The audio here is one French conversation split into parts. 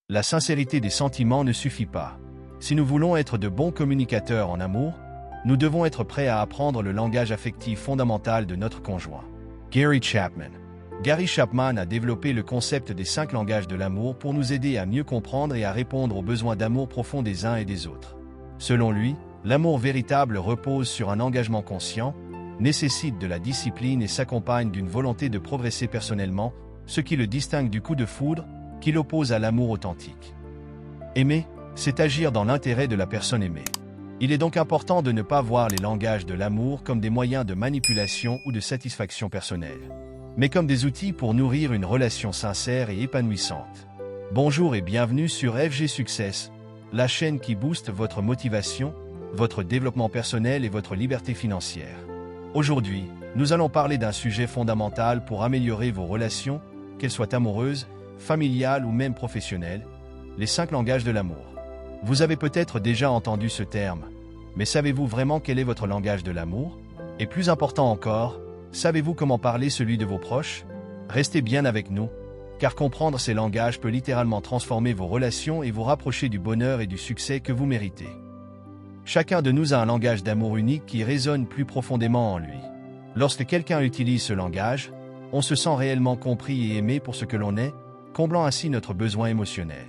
La sincérité des sentiments ne suffit pas. Si nous voulons être de bons communicateurs en amour, nous devons être prêts à apprendre le langage affectif fondamental de notre conjoint. Gary Chapman. Gary Chapman a développé le concept des 5 langages de l'amour pour nous aider à mieux comprendre et à répondre aux besoins d'amour profond des uns et des autres. Selon lui, l'amour véritable repose sur un engagement conscient, nécessite de la discipline et s'accompagne d'une volonté de progresser personnellement, ce qui le distingue du coup de foudre, qui l'oppose à l'amour authentique. Aimer, c'est agir dans l'intérêt de la personne aimée. Il est donc important de ne pas voir les langages de l'amour comme des moyens de manipulation ou de satisfaction personnelle, mais comme des outils pour nourrir une relation sincère et épanouissante. Bonjour et bienvenue sur FG Success, la chaîne qui booste votre motivation, votre développement personnel et votre liberté financière. Aujourd'hui, nous allons parler d'un sujet fondamental pour améliorer vos relations, qu'elles soient amoureuses, familiales ou même professionnelles, les 5 langages de l'amour. Vous avez peut-être déjà entendu ce terme, mais savez-vous vraiment quel est votre langage de l'amour? Et plus important encore, savez-vous comment parler celui de vos proches? Restez bien avec nous, car comprendre ces langages peut littéralement transformer vos relations et vous rapprocher du bonheur et du succès que vous méritez. Chacun de nous a un langage d'amour unique qui résonne plus profondément en lui. Lorsque quelqu'un utilise ce langage, on se sent réellement compris et aimé pour ce que l'on est, comblant ainsi notre besoin émotionnel.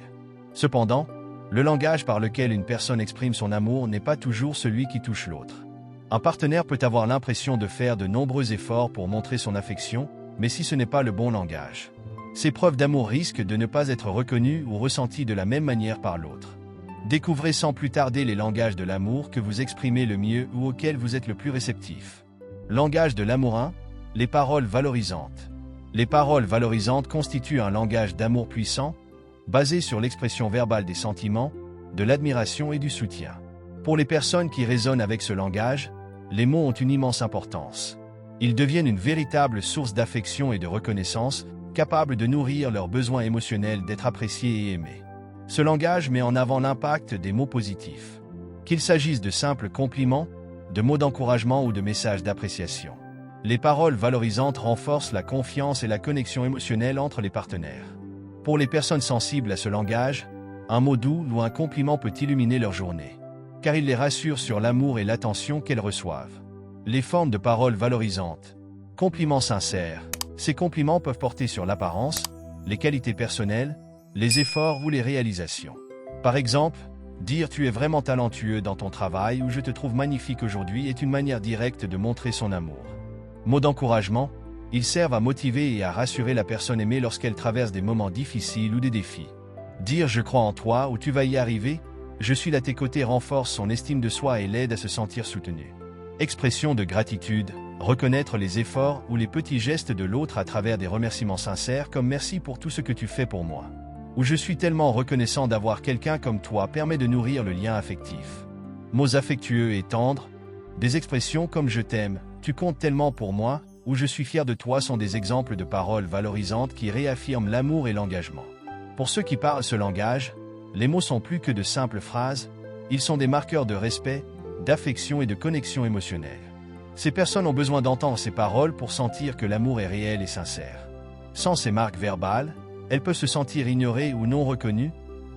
Cependant, le langage par lequel une personne exprime son amour n'est pas toujours celui qui touche l'autre. Un partenaire peut avoir l'impression de faire de nombreux efforts pour montrer son affection, mais si ce n'est pas le bon langage, ces preuves d'amour risquent de ne pas être reconnues ou ressenties de la même manière par l'autre. Découvrez sans plus tarder les langages de l'amour que vous exprimez le mieux ou auxquels vous êtes le plus réceptif. Langage de l'amour 1, les paroles valorisantes. Les paroles valorisantes constituent un langage d'amour puissant, basé sur l'expression verbale des sentiments, de l'admiration et du soutien. Pour les personnes qui résonnent avec ce langage, les mots ont une immense importance. Ils deviennent une véritable source d'affection et de reconnaissance, capables de nourrir leurs besoins émotionnels d'être appréciés et aimés. Ce langage met en avant l'impact des mots positifs. Qu'il s'agisse de simples compliments, de mots d'encouragement ou de messages d'appréciation. Les paroles valorisantes renforcent la confiance et la connexion émotionnelle entre les partenaires. Pour les personnes sensibles à ce langage, un mot doux ou un compliment peut illuminer leur journée, car il les rassure sur l'amour et l'attention qu'elles reçoivent. Les formes de paroles valorisantes. Compliments sincères. Ces compliments peuvent porter sur l'apparence, les qualités personnelles, les efforts ou les réalisations. Par exemple, dire « tu es vraiment talentueux dans ton travail » ou « je te trouve magnifique aujourd'hui » est une manière directe de montrer son amour. Mots d'encouragement, ils servent à motiver et à rassurer la personne aimée lorsqu'elle traverse des moments difficiles ou des défis. Dire « je crois en toi » ou « tu vas y arriver »,« je suis à tes côtés » renforce son estime de soi et l'aide à se sentir soutenu. Expression de gratitude, reconnaître les efforts ou les petits gestes de l'autre à travers des remerciements sincères comme « merci pour tout ce que tu fais pour moi » ou « je suis tellement reconnaissant d'avoir quelqu'un comme toi » permet de nourrir le lien affectif. Mots affectueux et tendres, des expressions comme « je t'aime »,« tu comptes tellement pour moi » ou « je suis fier de toi » sont des exemples de paroles valorisantes qui réaffirment l'amour et l'engagement. Pour ceux qui parlent ce langage, les mots sont plus que de simples phrases, ils sont des marqueurs de respect, d'affection et de connexion émotionnelle. Ces personnes ont besoin d'entendre ces paroles pour sentir que l'amour est réel et sincère. Sans ces marques verbales, elles peuvent se sentir ignorées ou non reconnues,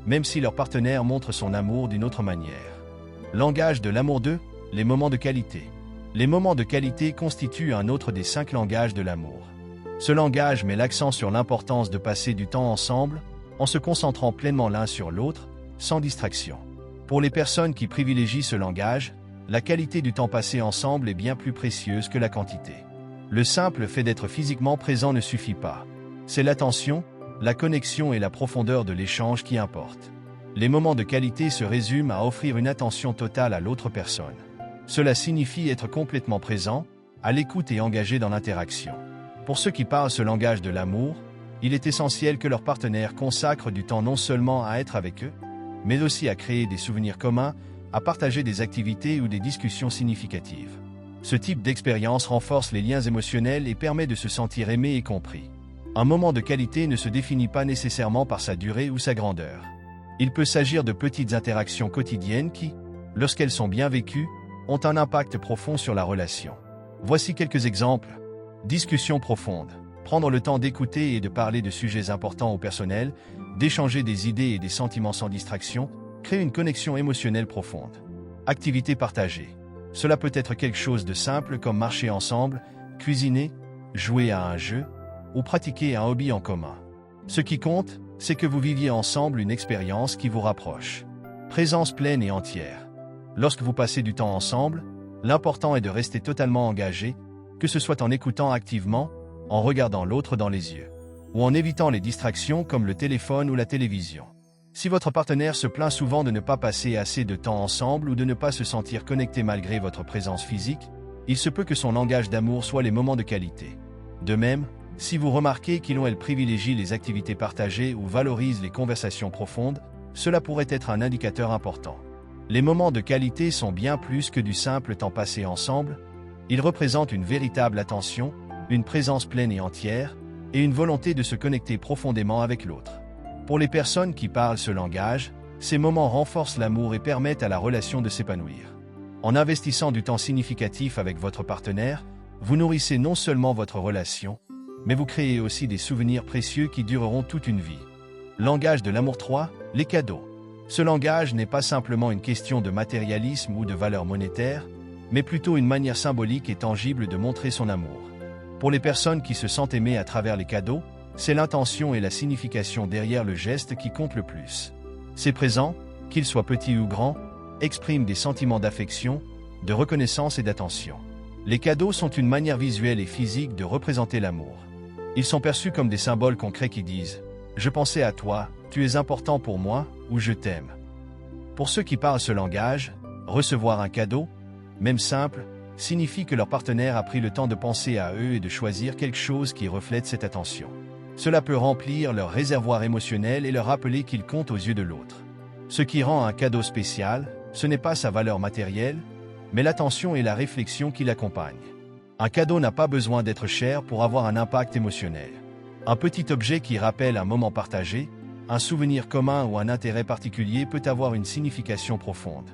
même si leur partenaire montre son amour d'une autre manière. Langage de l'amour 2, les moments de qualité. Les moments de qualité constituent un autre des 5 langages de l'amour. Ce langage met l'accent sur l'importance de passer du temps ensemble, en se concentrant pleinement l'un sur l'autre, sans distraction. Pour les personnes qui privilégient ce langage, la qualité du temps passé ensemble est bien plus précieuse que la quantité. Le simple fait d'être physiquement présent ne suffit pas. C'est l'attention, la connexion et la profondeur de l'échange qui importent. Les moments de qualité se résument à offrir une attention totale à l'autre personne. Cela signifie être complètement présent, à l'écoute et engagé dans l'interaction. Pour ceux qui parlent ce langage de l'amour, il est essentiel que leur partenaire consacre du temps non seulement à être avec eux, mais aussi à créer des souvenirs communs, à partager des activités ou des discussions significatives. Ce type d'expérience renforce les liens émotionnels et permet de se sentir aimé et compris. Un moment de qualité ne se définit pas nécessairement par sa durée ou sa grandeur. Il peut s'agir de petites interactions quotidiennes qui, lorsqu'elles sont bien vécues, ont un impact profond sur la relation. Voici quelques exemples. Discussion profonde. Prendre le temps d'écouter et de parler de sujets importants au personnel, d'échanger des idées et des sentiments sans distraction, crée une connexion émotionnelle profonde. Activité partagée. Cela peut être quelque chose de simple comme marcher ensemble, cuisiner, jouer à un jeu ou pratiquer un hobby en commun. Ce qui compte, c'est que vous viviez ensemble une expérience qui vous rapproche. Présence pleine et entière. Lorsque vous passez du temps ensemble, l'important est de rester totalement engagé, que ce soit en écoutant activement, en regardant l'autre dans les yeux, ou en évitant les distractions comme le téléphone ou la télévision. Si votre partenaire se plaint souvent de ne pas passer assez de temps ensemble ou de ne pas se sentir connecté malgré votre présence physique, il se peut que son langage d'amour soit les moments de qualité. De même, si vous remarquez qu'il ou elle privilégie les activités partagées ou valorise les conversations profondes, cela pourrait être un indicateur important. Les moments de qualité sont bien plus que du simple temps passé ensemble, ils représentent une véritable attention, une présence pleine et entière, et une volonté de se connecter profondément avec l'autre. Pour les personnes qui parlent ce langage, ces moments renforcent l'amour et permettent à la relation de s'épanouir. En investissant du temps significatif avec votre partenaire, vous nourrissez non seulement votre relation, mais vous créez aussi des souvenirs précieux qui dureront toute une vie. Langage de l'amour 3, les cadeaux. Ce langage n'est pas simplement une question de matérialisme ou de valeur monétaire, mais plutôt une manière symbolique et tangible de montrer son amour. Pour les personnes qui se sentent aimées à travers les cadeaux, c'est l'intention et la signification derrière le geste qui comptent le plus. Ces présents, qu'ils soient petits ou grands, expriment des sentiments d'affection, de reconnaissance et d'attention. Les cadeaux sont une manière visuelle et physique de représenter l'amour. Ils sont perçus comme des symboles concrets qui disent « Je pensais à toi, tu es important pour moi » ou « Je t'aime ». Pour ceux qui parlent ce langage, recevoir un cadeau, même simple, signifie que leur partenaire a pris le temps de penser à eux et de choisir quelque chose qui reflète cette attention. Cela peut remplir leur réservoir émotionnel et leur rappeler qu'ils comptent aux yeux de l'autre. Ce qui rend un cadeau spécial, ce n'est pas sa valeur matérielle, mais l'attention et la réflexion qui l'accompagnent. Un cadeau n'a pas besoin d'être cher pour avoir un impact émotionnel. Un petit objet qui rappelle un moment partagé, un souvenir commun ou un intérêt particulier peut avoir une signification profonde.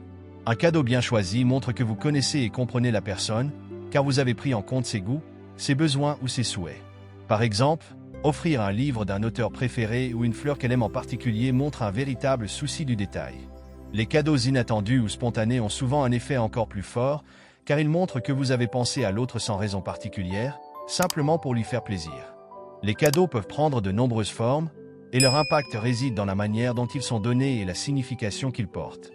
Un cadeau bien choisi montre que vous connaissez et comprenez la personne, car vous avez pris en compte ses goûts, ses besoins ou ses souhaits. Par exemple, offrir un livre d'un auteur préféré ou une fleur qu'elle aime en particulier montre un véritable souci du détail. Les cadeaux inattendus ou spontanés ont souvent un effet encore plus fort, car ils montrent que vous avez pensé à l'autre sans raison particulière, simplement pour lui faire plaisir. Les cadeaux peuvent prendre de nombreuses formes, et leur impact réside dans la manière dont ils sont donnés et la signification qu'ils portent.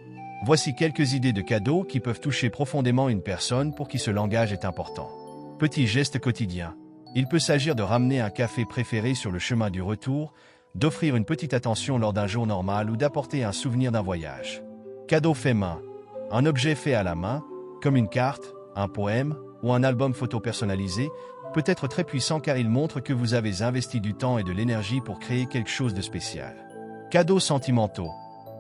Voici quelques idées de cadeaux qui peuvent toucher profondément une personne pour qui ce langage est important. Petit geste quotidien. Il peut s'agir de ramener un café préféré sur le chemin du retour, d'offrir une petite attention lors d'un jour normal ou d'apporter un souvenir d'un voyage. Cadeau fait main. Un objet fait à la main, comme une carte, un poème ou un album photo personnalisé, peut être très puissant car il montre que vous avez investi du temps et de l'énergie pour créer quelque chose de spécial. Cadeaux sentimentaux.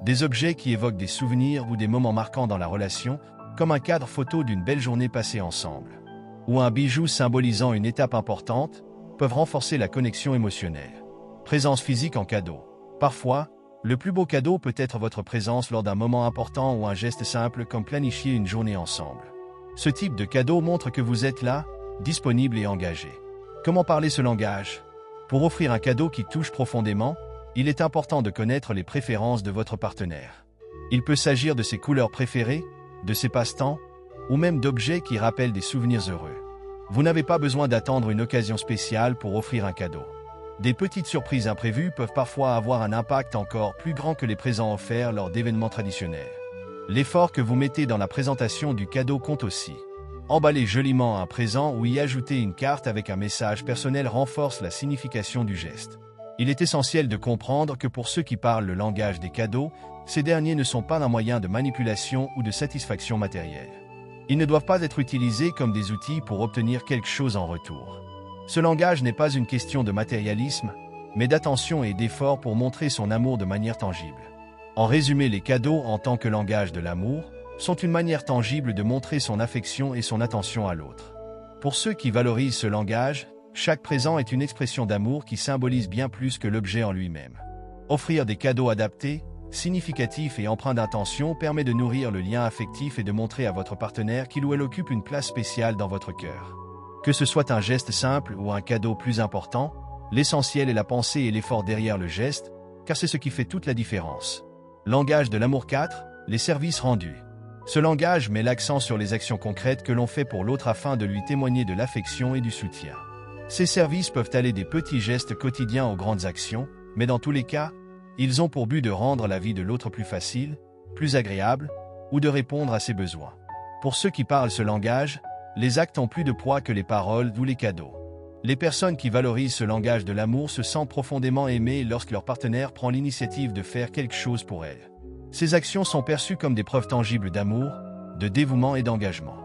Des objets qui évoquent des souvenirs ou des moments marquants dans la relation, comme un cadre photo d'une belle journée passée ensemble, ou un bijou symbolisant une étape importante, peuvent renforcer la connexion émotionnelle. Présence physique en cadeau. Parfois, le plus beau cadeau peut être votre présence lors d'un moment important ou un geste simple comme planifier une journée ensemble. Ce type de cadeau montre que vous êtes là, disponible et engagé. Comment parler ce langage? Pour offrir un cadeau qui touche profondément, il est important de connaître les préférences de votre partenaire. Il peut s'agir de ses couleurs préférées, de ses passe-temps, ou même d'objets qui rappellent des souvenirs heureux. Vous n'avez pas besoin d'attendre une occasion spéciale pour offrir un cadeau. Des petites surprises imprévues peuvent parfois avoir un impact encore plus grand que les présents offerts lors d'événements traditionnels. L'effort que vous mettez dans la présentation du cadeau compte aussi. Emballer joliment un présent ou y ajouter une carte avec un message personnel renforce la signification du geste. Il est essentiel de comprendre que pour ceux qui parlent le langage des cadeaux, ces derniers ne sont pas un moyen de manipulation ou de satisfaction matérielle. Ils ne doivent pas être utilisés comme des outils pour obtenir quelque chose en retour. Ce langage n'est pas une question de matérialisme, mais d'attention et d'effort pour montrer son amour de manière tangible. En résumé, les cadeaux en tant que langage de l'amour sont une manière tangible de montrer son affection et son attention à l'autre. Pour ceux qui valorisent ce langage, chaque présent est une expression d'amour qui symbolise bien plus que l'objet en lui-même. Offrir des cadeaux adaptés, significatifs et empreints d'intention permet de nourrir le lien affectif et de montrer à votre partenaire qu'il ou elle occupe une place spéciale dans votre cœur. Que ce soit un geste simple ou un cadeau plus important, l'essentiel est la pensée et l'effort derrière le geste, car c'est ce qui fait toute la différence. Langage de l'amour 4, les services rendus. Ce langage met l'accent sur les actions concrètes que l'on fait pour l'autre afin de lui témoigner de l'affection et du soutien. Ces services peuvent aller des petits gestes quotidiens aux grandes actions, mais dans tous les cas, ils ont pour but de rendre la vie de l'autre plus facile, plus agréable, ou de répondre à ses besoins. Pour ceux qui parlent ce langage, les actes ont plus de poids que les paroles ou les cadeaux. Les personnes qui valorisent ce langage de l'amour se sentent profondément aimées lorsque leur partenaire prend l'initiative de faire quelque chose pour elles. Ces actions sont perçues comme des preuves tangibles d'amour, de dévouement et d'engagement.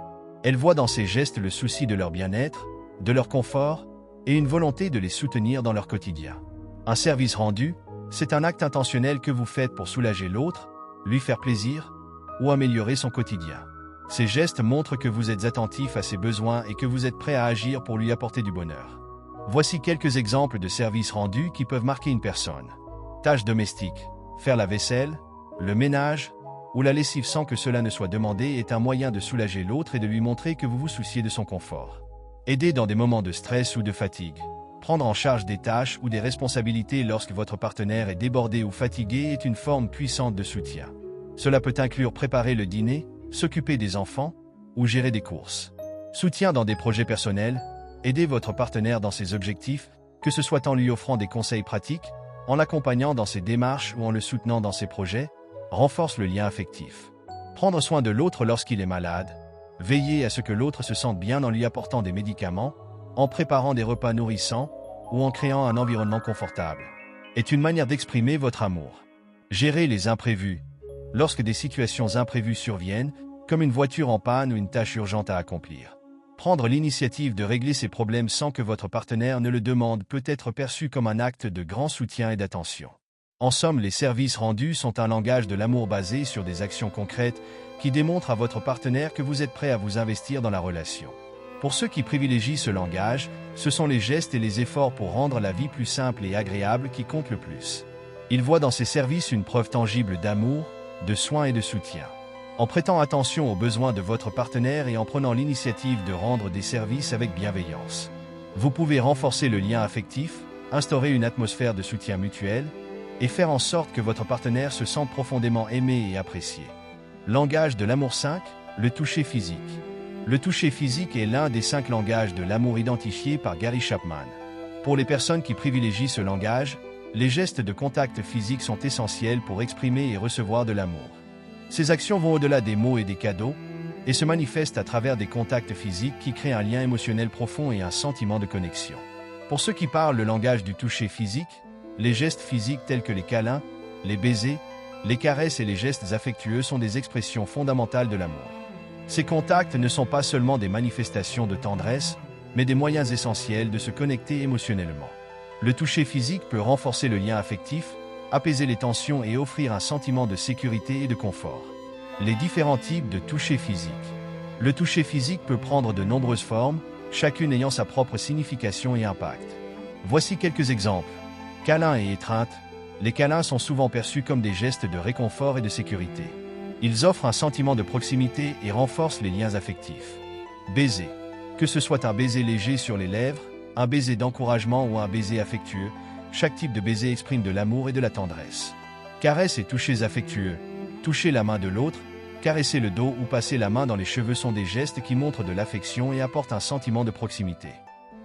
Elles voient dans ces gestes le souci de leur bien-être, de leur confort, et une volonté de les soutenir dans leur quotidien. Un service rendu, c'est un acte intentionnel que vous faites pour soulager l'autre, lui faire plaisir, ou améliorer son quotidien. Ces gestes montrent que vous êtes attentif à ses besoins et que vous êtes prêt à agir pour lui apporter du bonheur. Voici quelques exemples de services rendus qui peuvent marquer une personne. Tâches domestiques, faire la vaisselle, le ménage ou la lessive sans que cela ne soit demandé est un moyen de soulager l'autre et de lui montrer que vous vous souciez de son confort. Aider dans des moments de stress ou de fatigue. Prendre en charge des tâches ou des responsabilités lorsque votre partenaire est débordé ou fatigué est une forme puissante de soutien. Cela peut inclure préparer le dîner, s'occuper des enfants ou gérer des courses. Soutien dans des projets personnels, aider votre partenaire dans ses objectifs, que ce soit en lui offrant des conseils pratiques, en l'accompagnant dans ses démarches ou en le soutenant dans ses projets, renforce le lien affectif. Prendre soin de l'autre lorsqu'il est malade, veiller à ce que l'autre se sente bien en lui apportant des médicaments, en préparant des repas nourrissants ou en créant un environnement confortable, est une manière d'exprimer votre amour. Gérer les imprévus. Lorsque des situations imprévues surviennent, comme une voiture en panne ou une tâche urgente à accomplir. Prendre l'initiative de régler ces problèmes sans que votre partenaire ne le demande peut être perçu comme un acte de grand soutien et d'attention. En somme, les services rendus sont un langage de l'amour basé sur des actions concrètes qui démontrent à votre partenaire que vous êtes prêt à vous investir dans la relation. Pour ceux qui privilégient ce langage, ce sont les gestes et les efforts pour rendre la vie plus simple et agréable qui comptent le plus. Ils voient dans ces services une preuve tangible d'amour, de soin et de soutien. En prêtant attention aux besoins de votre partenaire et en prenant l'initiative de rendre des services avec bienveillance, vous pouvez renforcer le lien affectif, instaurer une atmosphère de soutien mutuel et faire en sorte que votre partenaire se sente profondément aimé et apprécié. Langage de l'amour 5, le toucher physique. Le toucher physique est l'un des 5 langages de l'amour identifiés par Gary Chapman. Pour les personnes qui privilégient ce langage, les gestes de contact physique sont essentiels pour exprimer et recevoir de l'amour. Ces actions vont au-delà des mots et des cadeaux et se manifestent à travers des contacts physiques qui créent un lien émotionnel profond et un sentiment de connexion. Pour ceux qui parlent le langage du toucher physique, les gestes physiques tels que les câlins, les baisers, les caresses et les gestes affectueux sont des expressions fondamentales de l'amour. Ces contacts ne sont pas seulement des manifestations de tendresse, mais des moyens essentiels de se connecter émotionnellement. Le toucher physique peut renforcer le lien affectif, apaiser les tensions et offrir un sentiment de sécurité et de confort. Les différents types de toucher physique. Le toucher physique peut prendre de nombreuses formes, chacune ayant sa propre signification et impact. Voici quelques exemples. Câlins et étreintes. Les câlins sont souvent perçus comme des gestes de réconfort et de sécurité. Ils offrent un sentiment de proximité et renforcent les liens affectifs. Baiser. Que ce soit un baiser léger sur les lèvres, un baiser d'encouragement ou un baiser affectueux, chaque type de baiser exprime de l'amour et de la tendresse. Caresses et touchés affectueux. Toucher la main de l'autre, caresser le dos ou passer la main dans les cheveux sont des gestes qui montrent de l'affection et apportent un sentiment de proximité.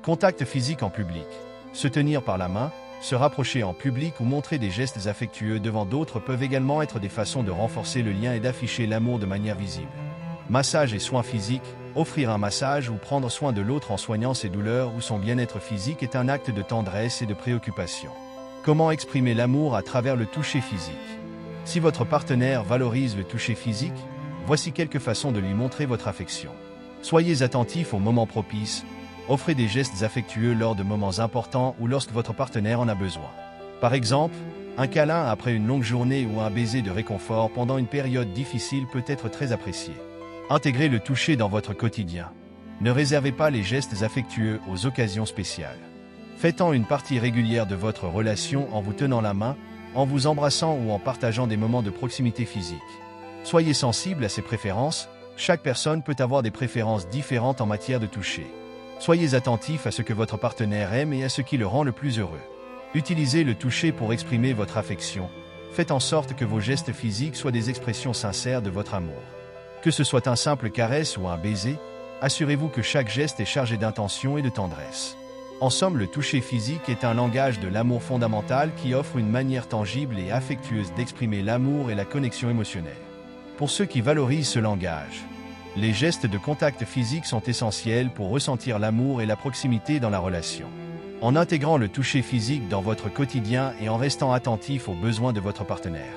Contact physique en public. Se tenir par la main, se rapprocher en public ou montrer des gestes affectueux devant d'autres peuvent également être des façons de renforcer le lien et d'afficher l'amour de manière visible. Massage et soins physiques. Offrir un massage ou prendre soin de l'autre en soignant ses douleurs ou son bien-être physique est un acte de tendresse et de préoccupation. Comment exprimer l'amour à travers le toucher physique? Si votre partenaire valorise le toucher physique, voici quelques façons de lui montrer votre affection. Soyez attentifs aux moments propices. Offrez des gestes affectueux lors de moments importants ou lorsque votre partenaire en a besoin. Par exemple, un câlin après une longue journée ou un baiser de réconfort pendant une période difficile peut être très apprécié. Intégrez le toucher dans votre quotidien. Ne réservez pas les gestes affectueux aux occasions spéciales. Faites-en une partie régulière de votre relation en vous tenant la main, en vous embrassant ou en partageant des moments de proximité physique. Soyez sensible à ses préférences. Chaque personne peut avoir des préférences différentes en matière de toucher. Soyez attentif à ce que votre partenaire aime et à ce qui le rend le plus heureux. Utilisez le toucher pour exprimer votre affection. Faites en sorte que vos gestes physiques soient des expressions sincères de votre amour. Que ce soit un simple caresse ou un baiser, assurez-vous que chaque geste est chargé d'intention et de tendresse. En somme, le toucher physique est un langage de l'amour fondamental qui offre une manière tangible et affectueuse d'exprimer l'amour et la connexion émotionnelle. Pour ceux qui valorisent ce langage, les gestes de contact physique sont essentiels pour ressentir l'amour et la proximité dans la relation. En intégrant le toucher physique dans votre quotidien et en restant attentif aux besoins de votre partenaire,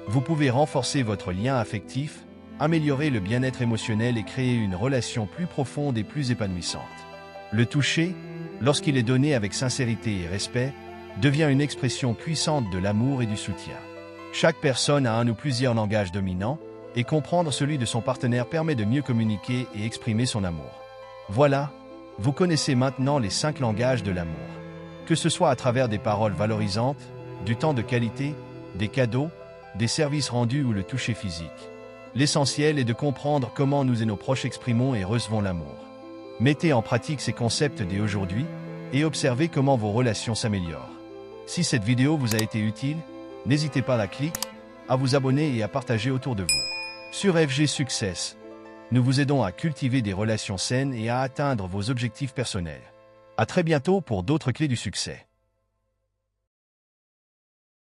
vous pouvez renforcer votre lien affectif, améliorer le bien-être émotionnel et créer une relation plus profonde et plus épanouissante. Le toucher, lorsqu'il est donné avec sincérité et respect, devient une expression puissante de l'amour et du soutien. Chaque personne a un ou plusieurs langages dominants, et comprendre celui de son partenaire permet de mieux communiquer et exprimer son amour. Voilà, vous connaissez maintenant les 5 langages de l'amour. Que ce soit à travers des paroles valorisantes, du temps de qualité, des cadeaux, des services rendus ou le toucher physique. L'essentiel est de comprendre comment nous et nos proches exprimons et recevons l'amour. Mettez en pratique ces concepts dès aujourd'hui et observez comment vos relations s'améliorent. Si cette vidéo vous a été utile, n'hésitez pas à la cliquer, à vous abonner et à partager autour de vous. Sur FG Success, nous vous aidons à cultiver des relations saines et à atteindre vos objectifs personnels. À très bientôt pour d'autres clés du succès.